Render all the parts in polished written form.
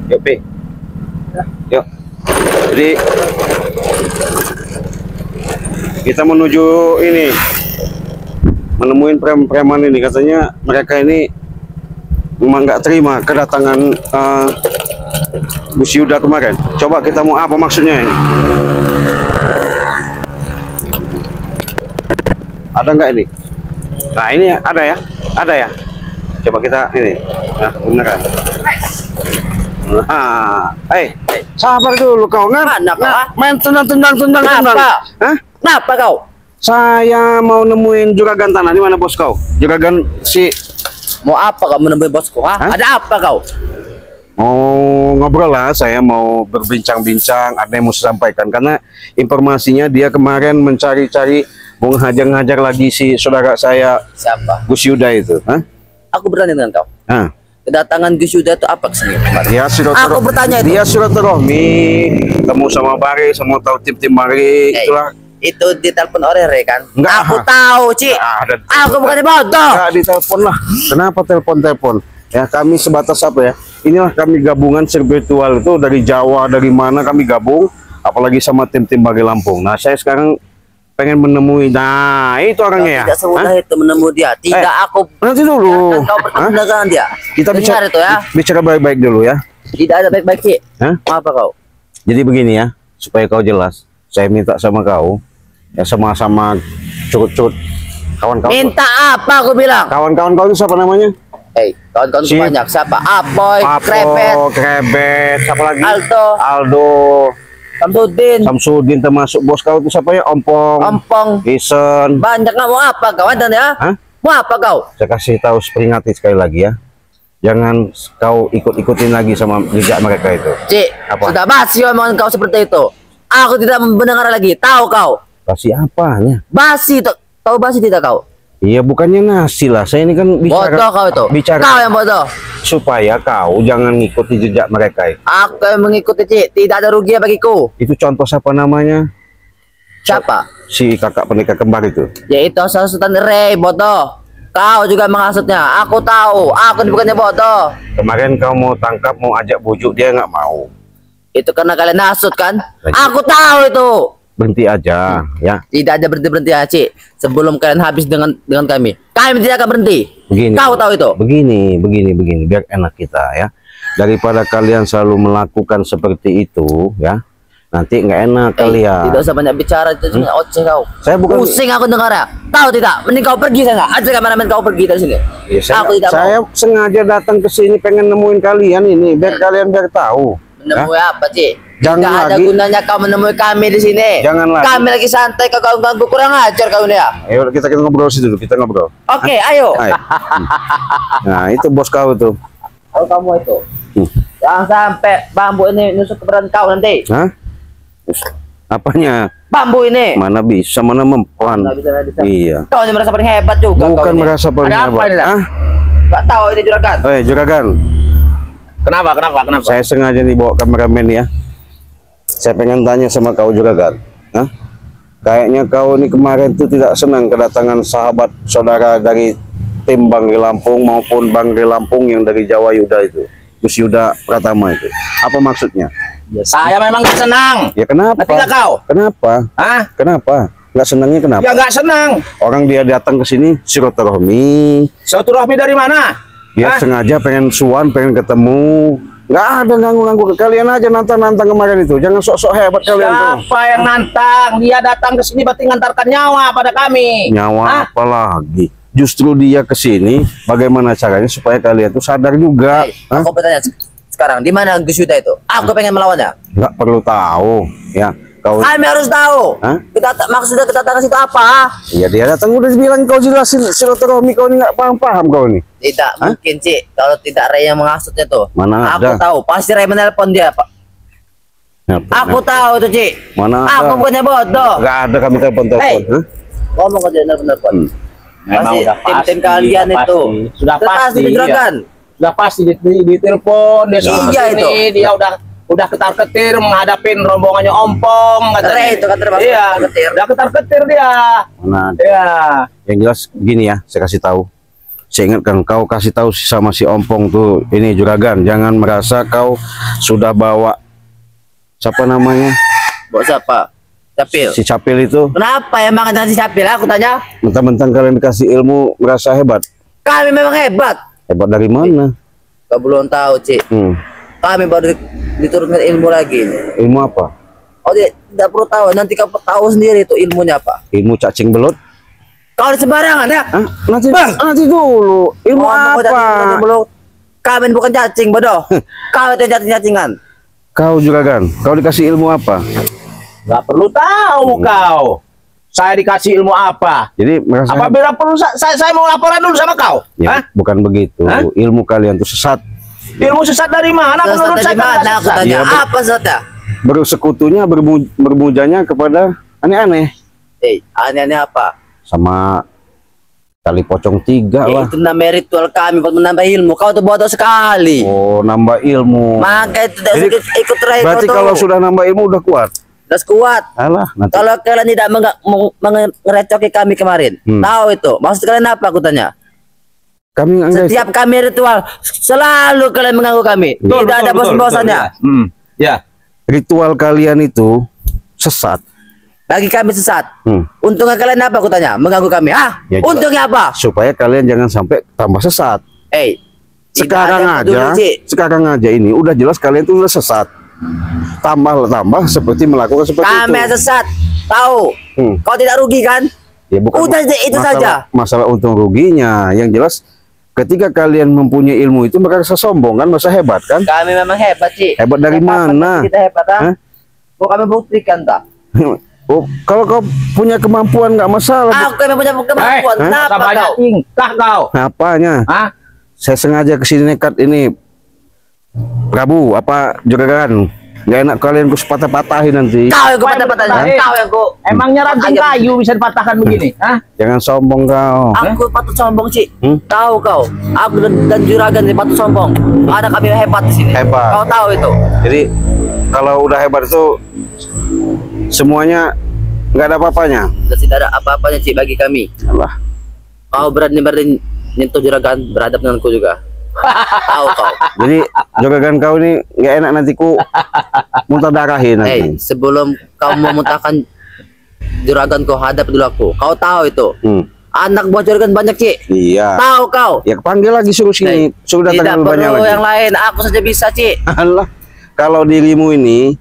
Yuk, Pi. Yuk. Jadi kita menuju ini, menemuin preman ini. Katanya mereka ini memang nggak terima kedatangan Gus Yuda kemarin. Coba kita mau apa maksudnya ini? Ada nggak ini? Nah ini ada ya, ada ya. Coba kita ini, nah beneran. Nah, sabar dulu kau, main tendang. Hah? Kenapa kau? Saya mau nemuin juragan tanah. Di mana bos kau? Juragan si. Mau apa kau menemui bosku? Hah? Ada apa kau? Mau ngobrol lah. Saya mau berbincang-bincang. Ada yang mau saya sampaikan karena informasinya dia kemarin mencari-cari, mau ngajar-ngajar lagi si saudara saya. Siapa? Gus Yuda itu. Hah? Aku berani dengan kau. Kedatangan Gus Yuda itu apa kesini? Dia Aku bertanya itu. Dia silaturahmi, ketemu sama Bari, semua tahu tim Bari, itulah. Itu ditelepon Orere kan? Enggak. Aku tahu, Ci. Aku bukannya bodoh. Enggak ditelepon lah. Kenapa telepon? Ya kami sebatas apa ya? Inilah kami gabungan spiritual itu dari Jawa, dari mana kami gabung, apalagi sama tim Bari Lampung. Nah saya sekarang pengen menemui, nah itu orangnya ya. Tidak semudah itu menemui dia. Tidak aku. Nanti dulu. Kau bertemu dengan dia. Kita bicara itu ya. Bicara baik-baik dulu ya. Tidak ada baik-baik, Ci. Apa kau? Jadi begini ya, supaya kau jelas. Saya minta sama kau, ya sama-sama curut-curut kawan-kawan. Minta apa aku bilang? Kawan-kawan kau itu siapa namanya? Kawan-kawan banyak. Siapa? Apoy, Krebet, siapa lagi? Aldo. Samsudin termasuk bos kau itu siapa ya? Ompong, Isen. Banyak. Nggak mau apa kau dan ya? Mau apa kau? Saya kasih tahu, peringati sekali lagi ya. Jangan kau ikut-ikutin lagi sama jejak mereka itu. Cik, sudah basi omongan kau seperti itu. Aku tidak mendengar lagi. Tahu kau? Basi apanya? Basi itu. Tahu basi tidak kau? Iya, bukannya nasi lah. Saya ini kan bicara. Bodoh kau itu. Bicara. Kau yang bodoh. Supaya kau jangan ngikuti jejak mereka itu. Aku yang mengikuti, Cik. Tidak ada rugi bagiku. Itu contoh siapa namanya? Siapa? Si kakak pendekar kembar itu. Yaitu Sultan Rey, bodoh. Kau juga menghasutnya. Aku tahu. Aku bukannya bodoh. Kemarin kau mau tangkap, mau ajak bujuk, dia nggak mau. Itu karena kalian hasut kan? Aku tahu itu. Berhenti aja, ya. Tidak ada berhenti ya, Cik. Sebelum kalian habis dengan kami tidak akan berhenti. Begini. Kau tahu itu. Begini, biar enak kita ya. Daripada kalian selalu melakukan seperti itu, ya. Nanti nggak enak kalian. Tidak usah banyak bicara, itu cuma oceh kau. Saya bukan. Pusing aku dengar ya. Tahu tidak? Mending kau pergi sana. Ajak kameramen kau pergi dari sini. Ya, saya sengaja datang ke sini pengen nemuin kalian ini, biar kalian tahu. Menemui apa, Cik? Jangan tidak ada gunanya kau menemui kami di sini. Jangan lagi. Kami lagi santai, kau ganggu, kurang ajar kau ini ya. Ayo kita ngobrol sih dulu, kita ngobrol. Oke, ayo. Nah, itu bos kau tuh. Oh, kamu itu. Jangan sampai bambu ini nusuk ke badan kau nanti. Hah? Apanya? Bambu ini. Mana bisa, mana mempan. Bisa. Iya. Kau ini merasa paling hebat juga. Bukan merasa paling hebat. Gak tahu ini juragan. Juragan. Kenapa? Saya sengaja nih bawa kameramen ya. Saya pengen tanya sama kau juragan. Kayaknya kau ini kemarin tuh tidak senang kedatangan sahabat saudara dari tim Bangri Lampung maupun Bangri Lampung yang dari Jawa Yuda itu. Gus Yuda Pratama itu. Apa maksudnya? Ya, saya memang gak senang. Ya kenapa? Tidak kau? Kenapa? Kenapa? Nggak senangnya kenapa? Ya nggak senang. Orang dia datang ke sini silaturahmi. Silaturahmi dari mana? Dia sengaja pengen suan, pengen ketemu. Nggak ada ganggu-ganggu ke kalian aja nantang kemarin itu. Jangan sok-sok hebat kalian tuh. Siapa yang nantang? Dia datang ke sini berarti ngantarkan nyawa pada kami. Nyawa apa lagi? Justru dia ke sini bagaimana caranya supaya kalian tuh sadar juga. Aku bertanya sekarang, di mana Gus Yuda itu? Aku pengen melawannya. Nggak perlu tahu, ya. Kami harus tahu. Maksudnya kedatangan situ apa? Iya, dia datang udah bilang kau jelasin silaturahmi, kau ini nggak paham kau ini. Tidak mungkin, Cik. Kalau tidak Ray yang menghasutnya tuh. Mana aku ada? Tahu, pasti Ray menelpon dia, Pak. Aku tahu tuh, Cik. Mana aku bukannya bodoh. Nggak ada kami telepon. Ngomong aja nelpon. Pasti tim kalian itu. Sudah pasti juragan. Sudah pasti ditelepon dia itu. Dia udah ketar-ketir menghadapin rombongannya Ompong katanya. Itu kan termasuk ketir. Udah ketar-ketir dia. Mana? Iya. Yang jelas begini ya, saya kasih tahu. saya ingatkan kau kasih tahu sama si Ompong tuh, ini juragan, jangan merasa kau sudah bawa siapa namanya? Bawa siapa? Capil. Si Capil itu. Kenapa emang ada si Capil? Aku tanya. Mentang-mentang kalian dikasih ilmu merasa hebat. Kami memang hebat. Hebat dari mana? Kau belum tahu, Cik. Kami baru diturunkan ilmu lagi. Ilmu apa? Oh, tidak perlu tahu. Nanti kau tahu sendiri itu ilmunya apa. Ilmu cacing belut? Kau di sembarangan ya? Hah? Nanti dulu. Ilmu Oh, apa? Kami bukan cacing, bodoh. Kau itu cacing-cacingan. Kau juragan, kau dikasih ilmu apa? Nggak perlu tahu kau. Saya dikasih ilmu apa? Jadi merasa Apabila perlu saya mau laporan dulu sama kau. ya, Hah? bukan begitu. Hah? Ilmu kalian tuh sesat. Ilmu sesat dari mana? Menurut Sesat saya dari mana? kan Aku sesat. tanya. Iya, Apa sesatnya? Bersekutunya, bermujanya kepada aneh-aneh. Aneh-aneh apa? Sama tali pocong 3 Ya, lah. itu namanya ritual kami buat menambah ilmu. Kau tuh bodoh sekali. Oh, nambah ilmu. Maka itu tidak Jadi, ikut terakhir. Berarti kalau sudah nambah ilmu udah kuat. sudah kuat. Alah, nanti. Kalau kalian tidak mengerecoki kami kemarin, tahu itu. Maksud kalian apa? Aku tanya. Kami nggak Setiap kami ritual selalu kalian mengganggu kami. Tidak ada bosan-bosannya. Ya. ritual kalian itu sesat. Bagi kami sesat. Hmm. Untungnya kalian apa? Aku tanya. Mengganggu kami. Ah, Ya, jelas. untungnya apa? Supaya kalian jangan sampai tambah sesat. Tidak ada Cik. Sekarang aja ini udah jelas kalian tuh udah sesat. Tambah seperti melakukan seperti Kami itu. sesat. Tahu? Kau tidak rugi kan? Ya bukan Udah itu saja. Masalah untung ruginya. Yang jelas ketika kalian mempunyai ilmu itu merasa sombong kan, merasa hebat kan? Kami memang hebat, Cik. Hebat dari mana? Kita hebat, Hah? Mau kami buktikan, tak? Oh, kalau kau punya kemampuan nggak masalah. Aku memang punya kemampuan. Kenapa kau? Tingkah kau. Apanya? Hah? Saya sengaja kesini nekat ini, Prabu, apa juragan? Gak enak kalian ku sepatah-patahin nanti. Kau yang patah-patahnya. Kau yang ku. Emangnya ranting kayu bisa dipatahkan begini? Hah? Jangan sombong kau. Aku patut sombong, Cik. Tahu kau? Aku dan juragan ini patut sombong. Ada kami hebat di sini. Hebat. Kau tahu itu? Jadi kalau udah hebat itu semuanya nggak ada apa-apanya. Dan tidak ada apa-apanya, Cik, bagi kami. Alah. Kau berani nyentuh juragan, berhadap denganku juga. Tahu kau? Jadi juragan kau ini nggak enak nanti ku muntah darahin nanti. Sebelum kau memuntahkan juragan kau, hadap dulu aku. Kau tahu itu? Anak buah juragan banyak, Cik. Iya. Tahu kau? Ya panggil lagi suruh sini. Suruh Tidak datang banyak perlu lagi. yang lain. Aku saja bisa, Cik. Allah. Kalau dirimu ini,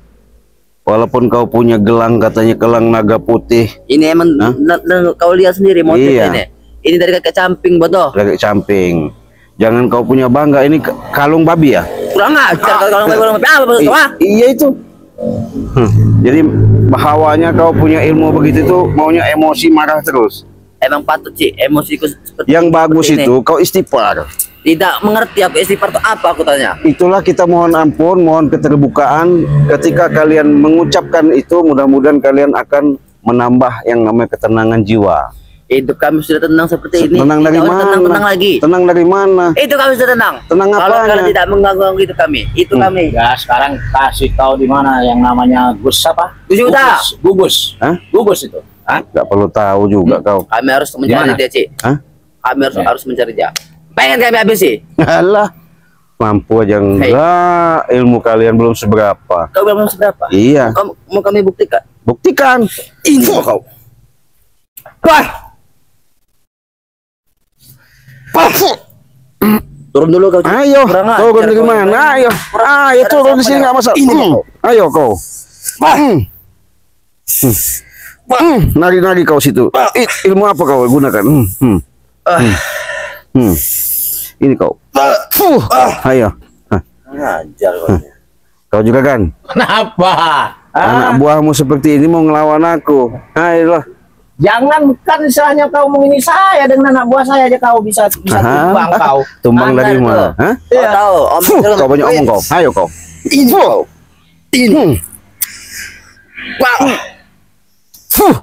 walaupun kau punya gelang, katanya gelang naga putih, Ini emang kau lihat sendiri motifnya Iya. ini. Ini dari kakek camping, bodoh. naga samping. Jangan kau punya bangga, ini kalung babi ya? Kurang ajar kalau apa maksud kau? Iya itu. Jadi bahawanya kau punya ilmu begitu tuh maunya emosi marah terus. Emang patut, Cik, emosiku seperti Yang bagus seperti ini. itu kau istighfar. Tidak mengerti aku istighfar itu apa, aku tanya. Itulah kita mohon ampun, mohon keterbukaan. Ketika kalian mengucapkan itu, mudah-mudahan kalian akan menambah yang namanya ketenangan jiwa. Hidup kami sudah tenang seperti ini. Tenang dari Tidak usah mana? tenang lagi. Tenang dari mana? Itu kami sudah tenang. Tenang Kalau apanya? kalian tidak mengganggu hidup kami, itu kami. Ya sekarang kasih tahu di mana yang namanya Gus apa? Gus Yuda. Gugus. Hah? Gugus itu. Hah? Gak perlu tahu juga kau. Kami harus mencari Gimana? dia, Cik. Hah? Kami harus mencari dia. Pengen kami habisi. Alah, mampu aja enggak. Ilmu kalian belum seberapa. Kau belum seberapa? Iya. Mau kami buktikan? Buktikan. Ini kau. Wah. Turun dulu kau. Cik. Ayo, Kurang ajar turun dari kau. mana? Ayo, ayo turun di sini nggak masalah. Ayo kau. Nari-nari kau situ. Ilmu apa kau gunakan? Ini kau. Ayo. Ngajar kau. Kau juga kan? Kenapa? Anak buahmu seperti ini mau ngelawan aku. Ayolah. Jangan kan istilahnya kau mengini saya dengan anak buah saya aja kau bisa tumbang kau. Tumbang Anda dari itu. mana? Hah? Kau tahu, Om. Kau banyak omong kau. Ayo kau. Ini.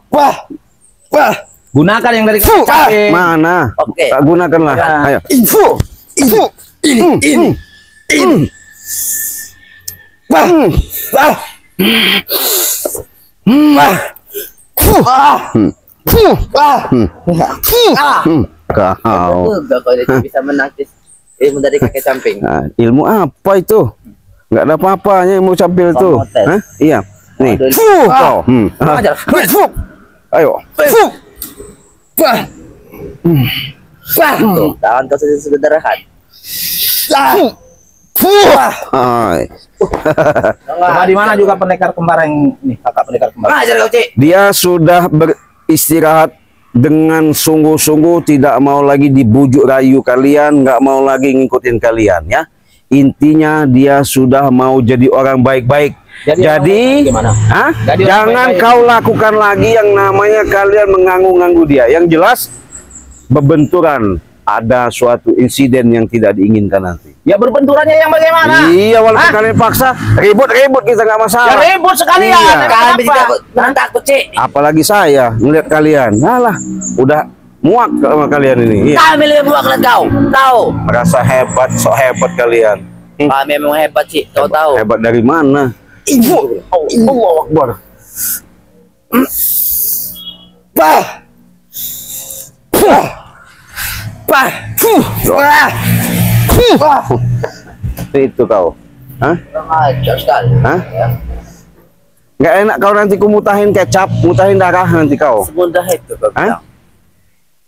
Wah. Gunakan yang dari capek. Mana? Oke. Tak gunakanlah. Ya. Ayo. Kau. Enggak kau dia bisa menangkis ilmu dari kakek samping. Nah, ilmu apa itu? Nggak ada apa-apanya ilmu campil itu. Pemotret. Hah? Iya. Nih. Aduh. Fuh, kau. Ajar. Fuh. Ayo. Fuh. Tuh, tangan kau sudah rehat. Hai. Coba di mana juga pendekar kembar yang ini, kakak pendekar kembar. Ajar kau, Cik. Dia sudah beristirahat dengan sungguh-sungguh, tidak mau lagi dibujuk rayu kalian, nggak mau lagi ngikutin kalian ya. Intinya dia sudah mau jadi orang baik-baik. Jadi, gimana? hah? Jadi orang Jangan baik-baik. kau lakukan lagi yang namanya kalian mengganggu-ganggu dia. Yang jelas berbenturan, ada suatu insiden yang tidak diinginkan nanti. Ya berbenturannya yang bagaimana? Iya, walaupun Hah? kalian paksa, ribut-ribut kita nggak Ya masalah. ribut sekalian. Iya. Kami Kenapa? tidak takut, Cik. Apalagi saya ngeliat kalian, alah, udah muak sama kalian ini. Iya. Kami lebih muak dari kau. Tahu? Merasa hebat, sok hebat kalian. Kami memang hebat, Cik. Kau tahu? Hebat dari mana? Ibu, Allah Akbar. Bah, bah, bah, bah. Itu kau, hah? Ajar sekali. Hah? Nggak enak kau nanti ku mutahin kecap, mutahin darah nanti kau. Semudah itu kau Hah? bilang.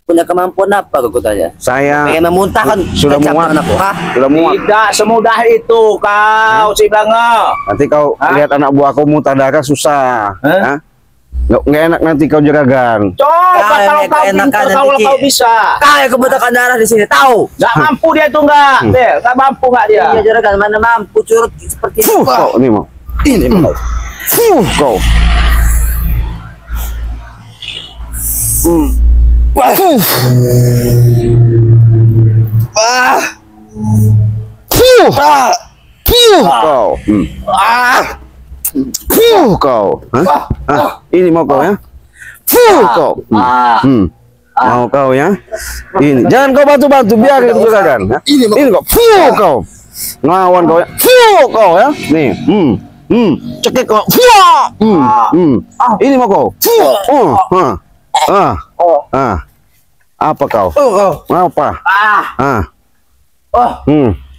Punya kemampuan apa kau tanya? Saya Pengen memuntahkan sudah kecap muak. anakku. Hah? Sudah muak. Tidak semudah itu kau, si Blanga. Nanti kau Hah? lihat anak buah kau muntah darah susah. Hah? Hah? Nggak enak nanti kau juragan. Coba Ya, kalau enak- kau enakan pintar, nanti, kalau Cik. kau bisa. Kau yang kemuntahkan darah di sini. Tahu? Gak mampu dia tuh enggak, Del. Gak mampu enggak dia. Iya, juragan mana mampu curut seperti itu. Kau ini mau. Ini mau. Kau. Kau. Kau. Hah? Ah, ini mau kau ya? Kau. Mau kau ya? Ini. Jangan kau bantu-bantu, biar itu juragan. Ya? Ini kau. Kau. Ngelawan kau ya. Kau ya. Nih. Cekik kau. Ini mau kau. Apa kau? Apa?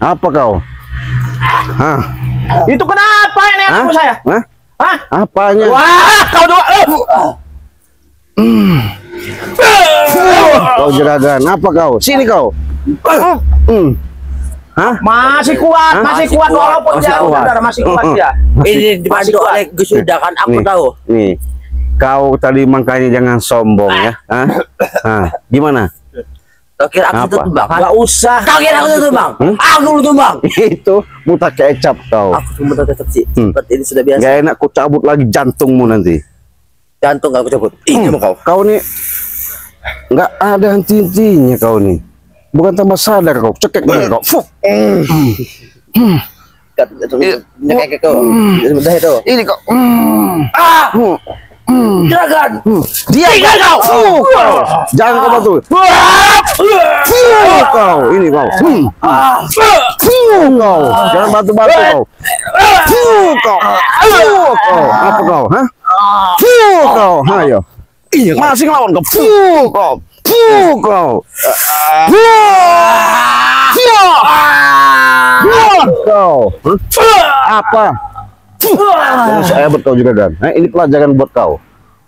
Apa kau? Itu kenapa ini anakku saya? Hah? Hah? Apanya? Wah, kau dua. Kau juragan, apa kau? Sini kau. Hah? Masih kuat, masih kuat walaupun Masih jauh, kuat. saudara, masih kuat dia. Ini dibantu oleh Gus Yuda kan aku Nih, tahu. Nih. Kau tadi makanya jangan sombong ya. Hah? Hah? Gimana? Kau kira aku Apa? tumbang? Gak usah. Kau kira aku tumbang? Aku tumbang. Itu muta kecap kau. Aku cuma tetap sih. Seperti ini sudah biasa. Gak enak ku cabut lagi jantungmu nanti. Jantung aku cabut. Ini mau kau. Kau nih nggak ada henti-hentinya kau nih. Bukan tambah sadar kau. Cekek bener kau. Fuh. Kayak kau. Sebentar itu. Ini kau. Juragan. Dia kau. Kau. Jangan kau bantu. Kau. Ini kau. Kau. Jangan bantu-bantu kau. Kau. Kau. Apa kau? Hah? Kau. Ayo. Masih ngelawan kau. Kau. Kau. Kau. Apa? Saya betul juga kan. Nah, ini pelajaran buat kau.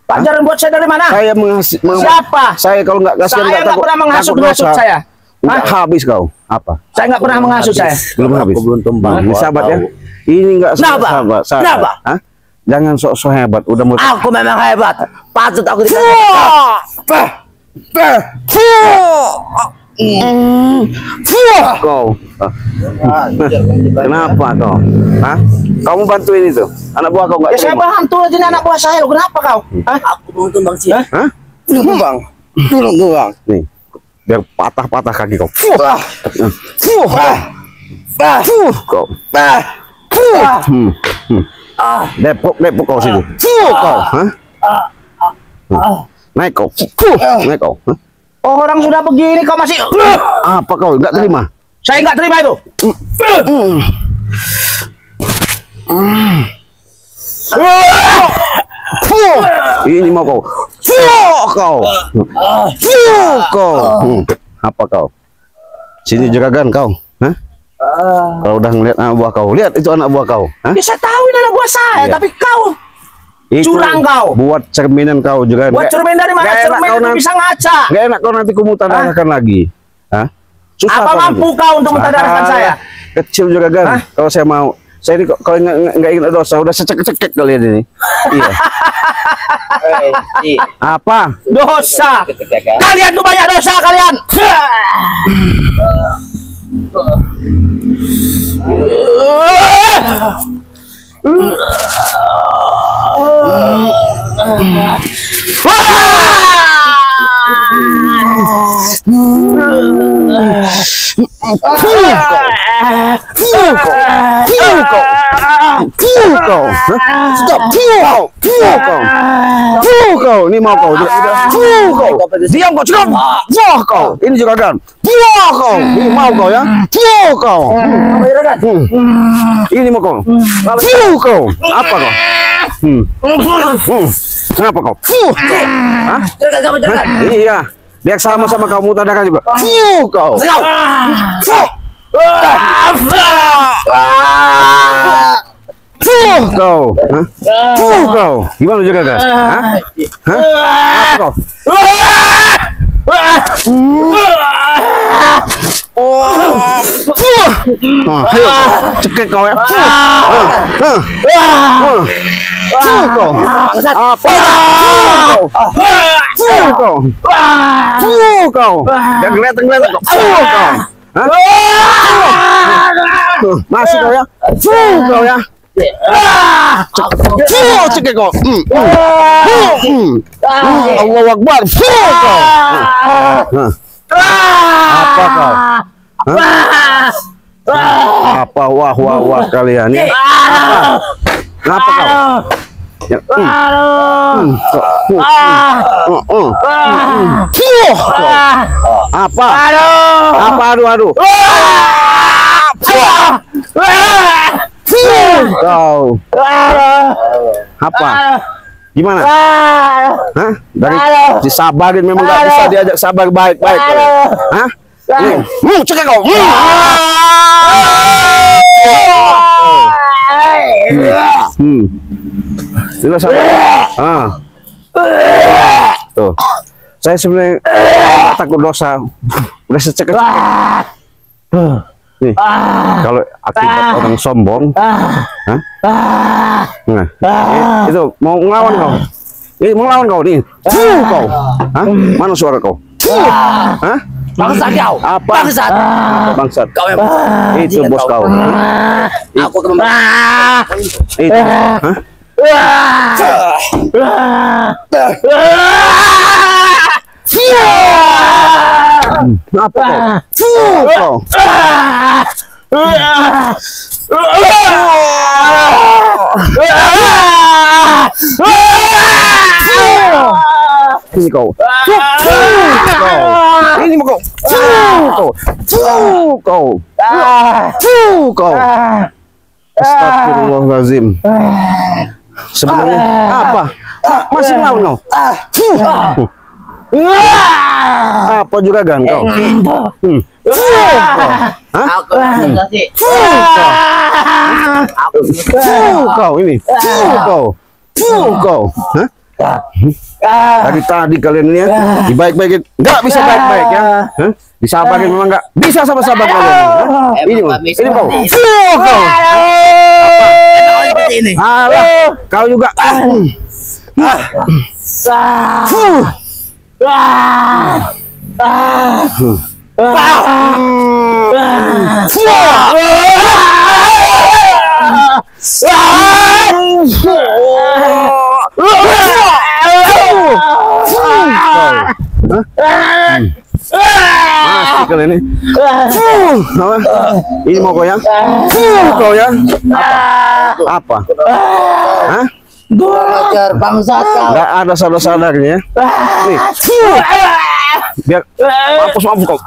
Pelajaran buat saya dari mana? Saya mengasih. Siapa? Saya kalau nggak kasihan Saya nggak pernah menghasut-menghasut saya. Udah habis kau. Apa? Saya nggak pernah menghasut saya. Belum habis. Aku belum tumbang. Ini sahabat ya. Ini nggak Kenapa? sahabat. Kenapa? Hah? Jangan sok-sok hebat. Udah mau. Aku memang hebat. Patut aku dikatakan. Kau. Kenapa kau? Hah? Kamu bantuin itu. Anak buah kau nggak Ya saya terima. bantu aja nih anak buah saya. Loh, kenapa kau? Hah? Aku belum tumbang sih. Hah? Tumbang. Tumbang. Nih. Biar patah-patah kaki kau. Kau. Depok kau sini. Kau. Hah? Naik kau. Naik kau. Hah? Oh, orang sudah begini kau masih. Apa kau nggak terima? Saya nggak terima itu. Ini mau kau. Kau. Kau. Apa kau? Sini juragan kau. Hah? Kalau udah ngeliat anak buah kau, lihat itu anak buah kau. Hah? Ya saya tahu ini anak buah saya, Iya. tapi kau Itu curang kau. Buat cerminan kau juga. Buat cermin dari mana? Cermin itu bisa ngaca. Gak enak kau nanti kumutadarakan lagi. Hah? Susah Apa kau mampu nanti. kau untuk mentadarakan saya? Kecil juga kan. Kalau saya mau. Saya ini kalau nggak ingat dosa udah secek-cekek kalian ini. Iya. Apa? Dosa. Kalian tuh banyak dosa kalian. Kau ini mau kau diam kau cukup kau ini juga kan kau ini mau kau ya kau ini mau kau kau apa kau kenapa kau hah iya biar sama-sama kau mutadakan juga kau kau, kau, gimana juga kan? Apa kau? Ayo, cekek kau ya. Kau, apa? Kau, jangan kelihatan kau. Masih kau ya? Kau ya? Cekek kau. Allahu Akbar. Kau. Apa kau? Apa wah kalian ya? Apa kau? Ya, apa? Apa aduh? Kau apa? Gimana? Hah? Dari disabarin memang nggak bisa diajak sabar baik-baik. Hah? Cekek kau. Sudah sabar. Tuh. Saya sebenarnya takut dosa. Udah secek. Nih, kalau akibat orang sombong, nah, itu mau ngelawan kau, ini mau ngelawan kau nih, kau, mana suara kau? Bangsat kau. Apa? Bangsat. Kau yang Itu bos kau. Aku akan Itu. Apa kau? Ini kau. Ini mau kau. Kau. Astagfirullahaladzim. Sebenarnya apa? Masih mau kau? Apa juga kan kau? Aku Kau ini. Kau. Dari tadi kalian ini ya dibaik-baikin, nggak bisa baik-baik ya. Disabarin memang nggak bisa sama sahabat kalian. Ini kau. Kau. Alah, kau juga. Masih kali ini. Ini mau kau ya? Kau ya? Apa? Hah? belajar bangsa kau. Nggak ada sadar-sadarnya ya. Nih. Biar mampus kau.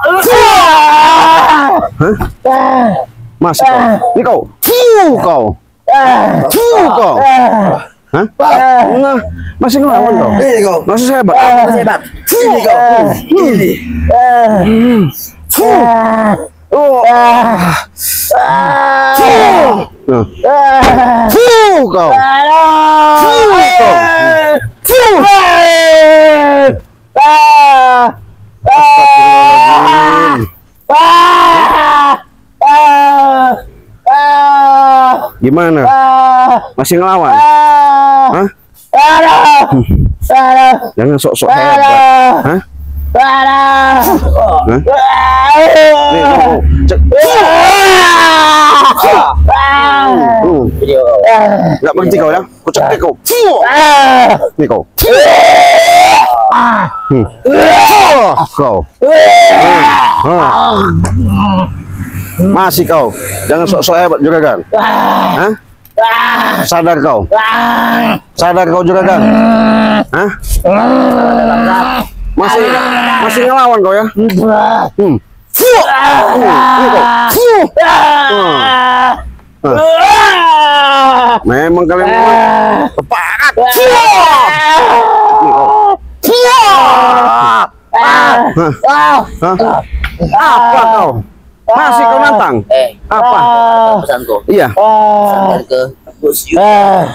Hah? Masih kau. Ini kau. Kau. Kau. Hah? Nah, masih ngelawan kau. Ini kau. Masih hebat. Masih hebat. Ini kau. Ini. Kau. Gimana? Masih ngelawan? Hah? Jangan sok-sok hebat. Hah? Hah? Nih, kau. Nggak berhenti kau ya? Ku cekek kau. Nih kau. Kau. Masih kau. Jangan sok-sok hebat juragan. Hah? Sadar kau. Sadar kau juragan. Hah? Masih ngelawan kau ya? Memang kalian keparat. Apa kau? Masih kau nantang? Apa? Pesanku. Iya, Pesan ke Bos Yud.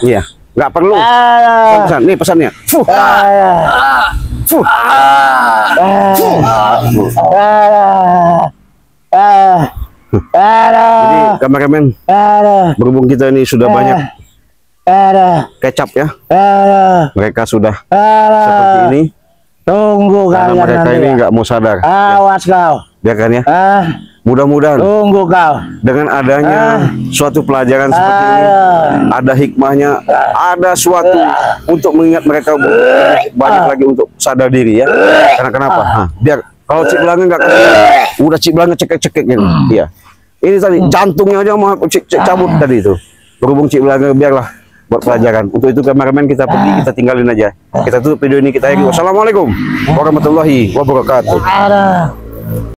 iya. Nggak perlu. Pesan, nih pesannya. Jadi kameramen, berhubung kita ini sudah banyak kecap ya, mereka sudah seperti ini. Tunggu Karena kalian mereka nanti ini ya. nggak mau sadar. Awas kau. Biarkan ya. Mudah-mudahan Tunggu kau. dengan adanya suatu pelajaran seperti ini, ada hikmahnya, ada suatu untuk mengingat mereka banyak lagi untuk sadar diri ya. Karena kenapa? Biar kalau Cik Belanga nggak kasih, udah Cik Belanga cekek-cekek gitu. Iya. Ini tadi jantungnya aja mau cabut tadi itu. Berhubung Cik Belanga biarlah buat pelajaran. Untuk itu kameramen kita pergi, kita tinggalin aja. Kita tutup video ini, kita akhiri. Wassalamualaikum warahmatullahi wabarakatuh.